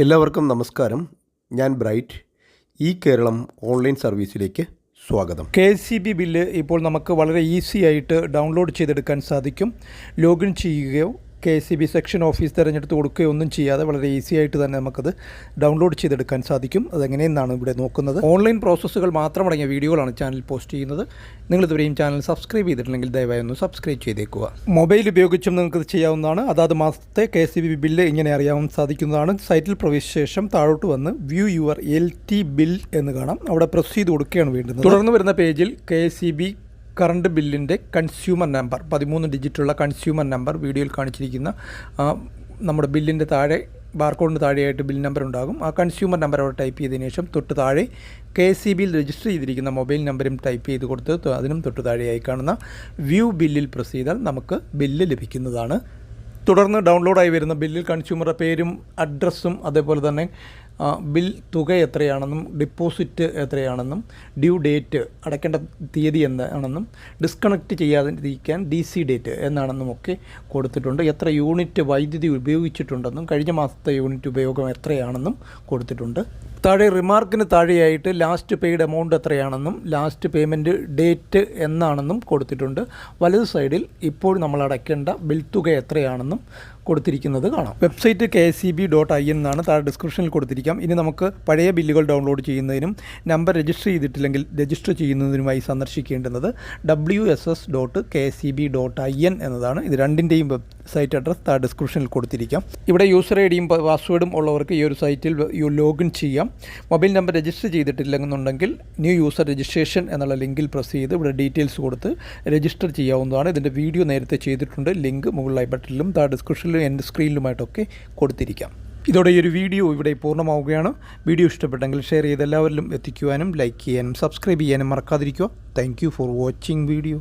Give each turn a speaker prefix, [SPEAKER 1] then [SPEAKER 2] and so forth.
[SPEAKER 1] എല്ലാവർക്കും നമസ്കാരം. ഞാൻ ബ്രൈറ്റ്. ഈ കേരളം ഓൺലൈൻ സർവീസിലേക്ക് സ്വാഗതം.
[SPEAKER 2] KCB ബില്ല് ഇപ്പോൾ നമുക്ക് വളരെ ഈസി ആയിട്ട് ഡൗൺലോഡ് ചെയ്തെടുക്കാൻ സാധിക്കും. ലോഗിൻ ചെയ്യുകയോ KCB സെക്ഷൻ ഓഫീസ് തിരഞ്ഞെടുത്ത് കൊടുക്കുകയോ ഒന്നും ചെയ്യാതെ വളരെ ഈസി ആയിട്ട് തന്നെ നമുക്കത് ഡൗൺലോഡ് ചെയ്തെടുക്കാൻ സാധിക്കും. അതെങ്ങനെയെന്നാണ് ഇവിടെ നോക്കുന്നത്. ഓൺലൈൻ പ്രോസസ്സുകൾ മാത്രമടങ്ങിയ വീഡിയോകളാണ് ചാനൽ പോസ്റ്റ് ചെയ്യുന്നത്. നിങ്ങളിതുവരെയും ചാനൽ സബ്സ്ക്രൈബ് ചെയ്തിട്ടില്ലെങ്കിൽ ദയവായി ഒന്ന് സബ്സ്ക്രൈബ് ചെയ്തേക്കുക. മൊബൈൽ ഉപയോഗിച്ചും നിങ്ങൾക്കത് ചെയ്യാവുന്നതാണ്. അതാത് മാസത്തെ KCB ബില്ല് ഇങ്ങനെ അറിയാൻ സാധിക്കുന്നതാണ്. സൈറ്റിൽ പ്രവേശിച്ച ശേഷം താഴോട്ട് വന്ന് വ്യൂ യുവർ LT ബിൽ എന്ന് കാണാം. അവിടെ പ്രസ് ചെയ്ത് കൊടുക്കുകയാണ് വേണ്ടുന്നത്. തുടർന്ന് വരുന്ന പേജിൽ KCB കറണ്ട് ബില്ലിൻ്റെ കൺസ്യൂമർ നമ്പർ 13 ഡിജിറ്റുള്ള കൺസ്യൂമർ നമ്പർ വീഡിയോയിൽ കാണിച്ചിരിക്കുന്ന നമ്മുടെ ബില്ലിൻ്റെ താഴെ ബാർകോഡിന് താഴെയായിട്ട് ബിൽ നമ്പർ ഉണ്ടാകും. ആ കൺസ്യൂമർ നമ്പർ അവിടെ ടൈപ്പ് ചെയ്തതിന് ശേഷം തൊട്ട് താഴെ KCBയിൽ രജിസ്റ്റർ ചെയ്തിരിക്കുന്ന മൊബൈൽ നമ്പറും ടൈപ്പ് ചെയ്ത് കൊടുത്ത് അതിനും തൊട്ട് താഴെയായി കാണുന്ന വ്യൂ ബില്ലിൽ പ്രസ് ചെയ്താൽ നമുക്ക് ബില്ല് ലഭിക്കുന്നതാണ്. തുടർന്ന് ഡൗൺലോഡായി വരുന്ന ബില്ലിൽ കൺസ്യൂമറുടെ പേരും അഡ്രസ്സും അതേപോലെ തന്നെ ബിൽ തുക എത്രയാണെന്നും ഡിപ്പോസിറ്റ് എത്രയാണെന്നും ഡ്യൂ ഡേറ്റ് അടയ്ക്കേണ്ട തീയതി എന്താണെന്നും ഡിസ്കണക്റ്റ് ചെയ്യാതിരിക്കാൻ DC ഡേറ്റ് എന്നാണെന്നും ഒക്കെ കൊടുത്തിട്ടുണ്ട്. എത്ര യൂണിറ്റ് വൈദ്യുതി ഉപയോഗിച്ചിട്ടുണ്ടെന്നും കഴിഞ്ഞ മാസത്തെ യൂണിറ്റ് ഉപയോഗം എത്രയാണെന്നും കൊടുത്തിട്ടുണ്ട്. താഴെ റിമാർക്കിന് താഴെയായിട്ട് ലാസ്റ്റ് പെയ്ഡ് എമൗണ്ട് എത്രയാണെന്നും ലാസ്റ്റ് പേയ്മെൻറ്റ് ഡേറ്റ് എന്നാണെന്നും കൊടുത്തിട്ടുണ്ട്. വലത് സൈഡിൽ ഇപ്പോൾ നമ്മൾ അടയ്ക്കേണ്ട ബിൽ തുക എത്രയാണെന്നും കൊടുത്തിരിക്കുന്നത് കാണാം. വെബ്സൈറ്റ് KCB.in എന്നാണ് താഴെ ഡിസ്ക്രിപ്ഷനിൽ കൊടുത്തിരിക്കാം. ഇനി നമുക്ക് പഴയ ബില്ലുകൾ ഡൗൺലോഡ് ചെയ്യുന്നതിനും നമ്പർ രജിസ്റ്റർ ചെയ്തിട്ടില്ലെങ്കിൽ രജിസ്റ്റർ ചെയ്യുന്നതിനുമായി സന്ദർശിക്കേണ്ടുന്നത് wss.kcb.in എന്നതാണ്. ഇത് രണ്ടിൻ്റെയും വെബ്സൈറ്റ് അഡ്രസ് താഴെ ഡിസ്ക്രിപ്ഷനിൽ കൊടുത്തിരിക്കാം. ഇവിടെ യൂസർ ഐഡിയും പാസ്വേഡും ഉള്ളവർക്ക് ഈ ഒരു സൈറ്റിൽ ലോഗിൻ ചെയ്യാം. മൊബൈൽ നമ്പർ രജിസ്റ്റർ ചെയ്തിട്ടില്ലെന്നുണ്ടെങ്കിൽ ന്യൂ യൂസർ രജിസ്ട്രേഷൻ എന്നുള്ള ലിങ്കിൽ പ്രസ് ചെയ്ത് ഇവിടെ ഡീറ്റെയിൽസ് കൊടുത്ത് രജിസ്റ്റർ ചെയ്യാവുന്നതാണ്. ഇതിൻ്റെ വീഡിയോ നേരത്തെ ചെയ്തിട്ടുണ്ട്. ലിങ്ക് മുകളിലായി ബട്ടണിലും താഴെ ഡിസ്ക്രിപ്ഷനിലും എൻ്റെ സ്ക്രീനിലുമായിട്ടൊക്കെ കൊടുത്തിരിക്കാം. ഇതോടെ ഈ ഒരു വീഡിയോ ഇവിടെ പൂർണ്ണമാവുകയാണ്. വീഡിയോ ഇഷ്ടപ്പെട്ടെങ്കിൽ ഷെയർ ചെയ്ത് എല്ലാവരിലും എത്തിക്കുവാനും ലൈക്ക് ചെയ്യാനും സബ്സ്ക്രൈബ് ചെയ്യാനും മറക്കാതിരിക്കുക. Thank you for watching video.